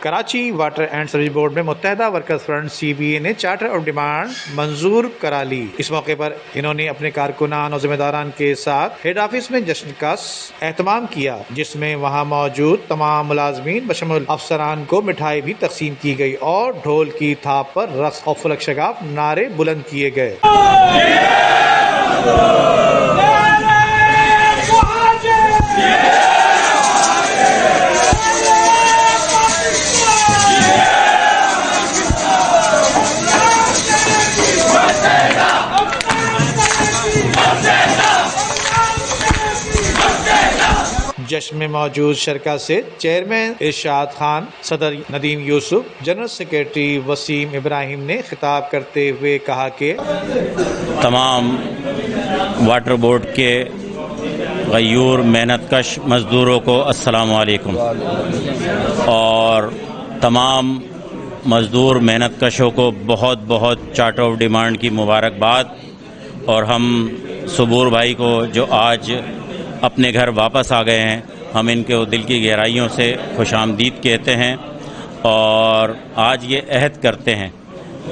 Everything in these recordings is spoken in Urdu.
Karachi water and sewerage board میں متحدہ ورکرز فرنٹ CBA نے چارٹر آف ڈیمانڈ منظور کرا لی۔ اس موقع پر انہوں نے اپنے کارکنان اور ذمہ داران کے ساتھ ہیڈ آفس میں جشن کا اہتمام کیا، جس میں وہاں موجود تمام ملازمین بشمول افسران کو مٹھائی بھی تقسیم کی گئی اور ڈھول کی تھاپ پر رقص اور فلک شگاف نعرے بلند کیے گئے۔ جشن میں موجود شرکا سے چیئرمین ارشاد خان، صدر ندیم یوسف، جنرل سیکریٹری وسیم ابراہیم نے خطاب کرتے ہوئے کہا کہ تمام واٹر بورڈ کے غیور محنت کش مزدوروں کو السلام علیکم، اور تمام مزدور محنت کشوں کو بہت بہت چارٹر آف ڈیمانڈ کی مبارکباد، اور ہم صبور بھائی کو جو آج اپنے گھر واپس آ گئے ہیں، ہم ان کے دل کی گہرائیوں سے خوش آمدید کہتے ہیں، اور آج یہ عہد کرتے ہیں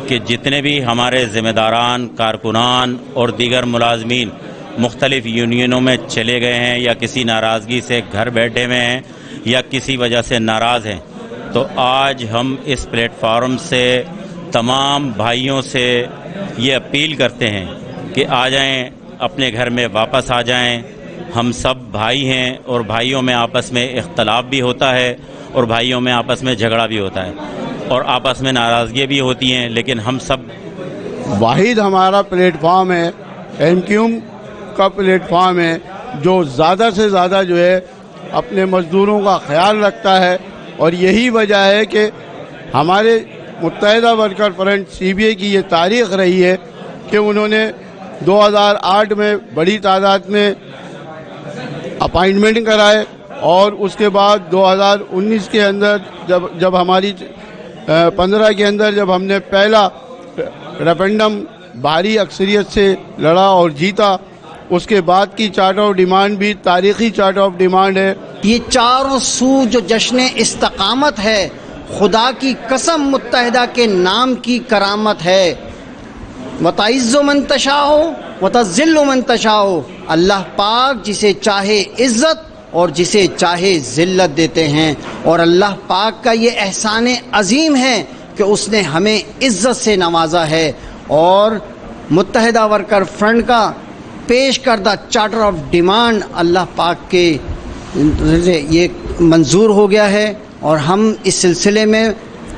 کہ جتنے بھی ہمارے ذمہ داران، کارکنان اور دیگر ملازمین مختلف یونینوں میں چلے گئے ہیں یا کسی ناراضگی سے گھر بیٹھے ہوئے ہیں یا کسی وجہ سے ناراض ہیں، تو آج ہم اس پلیٹ فارم سے تمام بھائیوں سے یہ اپیل کرتے ہیں کہ آ جائیں، اپنے گھر میں واپس آ جائیں۔ ہم سب بھائی ہیں، اور بھائیوں میں آپس میں اختلاف بھی ہوتا ہے، اور بھائیوں میں آپس میں جھگڑا بھی ہوتا ہے، اور آپس میں ناراضگیاں بھی ہوتی ہیں، لیکن ہم سب واحد ہمارا پلیٹ فارم ہے، MQM کا پلیٹ فارم ہے، جو زیادہ سے زیادہ جو ہے اپنے مزدوروں کا خیال رکھتا ہے، اور یہی وجہ ہے کہ ہمارے متحدہ ورکر فرنٹ CBA کی یہ تاریخ رہی ہے کہ انہوں نے 2008 میں بڑی تعداد میں اپائنٹمنٹ کرائے، اور اس کے بعد 2019 کے اندر جب ہماری 15 کے اندر جب ہم نے پہلا ریفرنڈم بھاری اکثریت سے لڑا اور جیتا، اس کے بعد کی چارٹر آف ڈیمانڈ بھی تاریخی چارٹر آف ڈیمانڈ ہے۔ یہ چاروں سو جو جشن استقامت ہے، خدا کی قسم متحدہ کے نام کی کرامت ہے۔ وَتَعِزُّ مَن تَشَاءُ وَتَذِلُّ مَن تَشَاءُ، اللہ پاک جسے چاہے عزت اور جسے چاہے ذلت دیتے ہیں، اور اللہ پاک کا یہ احسان عظیم ہے کہ اس نے ہمیں عزت سے نوازا ہے، اور متحدہ ورکر فرنٹ کا پیش کردہ چارٹر آف ڈیمانڈ اللہ پاک کے یہ منظور ہو گیا ہے، اور ہم اس سلسلے میں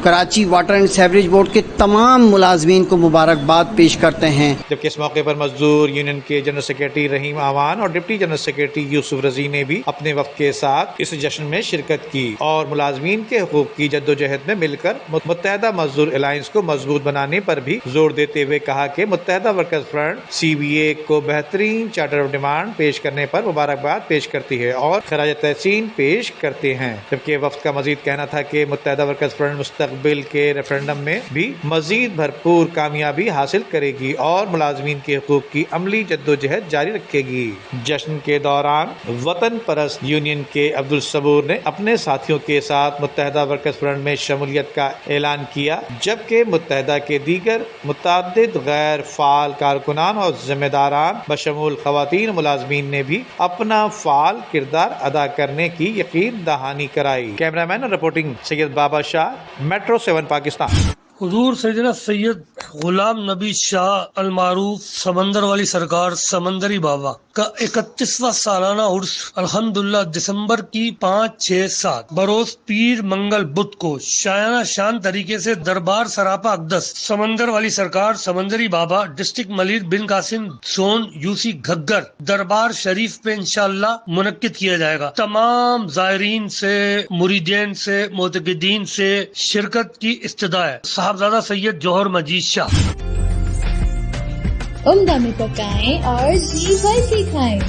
Karachi water and sewerage board کے تمام ملازمین کو مبارکباد پیش کرتے ہیں۔ جبکہ اس موقع پر مزدور یونین کے جنرل سیکریٹری رحیم آوان اور ڈپٹی جنرل سیکریٹری یوسف رضی نے بھی اپنے وقت کے ساتھ اس جشن میں شرکت کی، اور ملازمین کے حقوق کی جدوجہد میں مل کر متحدہ مزدور الائنس کو مضبوط بنانے پر بھی زور دیتے ہوئے کہا کہ متحدہ ورکرز فرنٹ CBA کو بہترین چارٹر آف ڈیمانڈ پیش کرنے پر مبارکباد پیش کرتی ہے اور خراج تحسین پیش کرتے ہیں۔ جبکہ وفد کا مزید کہنا تھا کہ متحدہ ورکرز فرنٹ مستقبل کے ریفرنڈم میں بھی مزید بھرپور کامیابی حاصل کرے گی اور ملازمین کے حقوق کی عملی جدوجہد جاری رکھے گی۔ جشن کے دوران وطن پرست یونین کے عبدالصبور نے اپنے ساتھیوں کے ساتھ متحدہ ورکرز فرنٹ میں شمولیت کا اعلان کیا، جبکہ متحدہ کے دیگر متعدد غیر فعال کارکنان اور ذمہ داران بشمول خواتین ملازمین نے بھی اپنا فعال کردار ادا کرنے کی یقین دہانی کرائی۔ کیمرہ مین رپورٹنگ سید بابا شاہ، میٹرو 7 پاکستان۔ حضور سیدنا سید غلام نبی شاہ المعروف سمندر والی سرکار سمندری بابا کا 31واں سالانہ عرس الحمدللہ دسمبر کی 5، 6، 7 بروز پیر منگل بدھ کو شایانہ شان طریقے سے دربار سراپا اقدس سمندر والی سرکار سمندری بابا ڈسٹرکٹ ملیر بن قاسم زون UC گھگر دربار شریف پہ انشاءاللہ منعقد کیا جائے گا۔ تمام زائرین سے، مریدین سے، معتقدین سے شرکت کی استدعا ہے۔ صاحبزادہ سید جوہر مجید شاہ۔ عمدہ میں پکائیں اور جی بھر کے کھائیں۔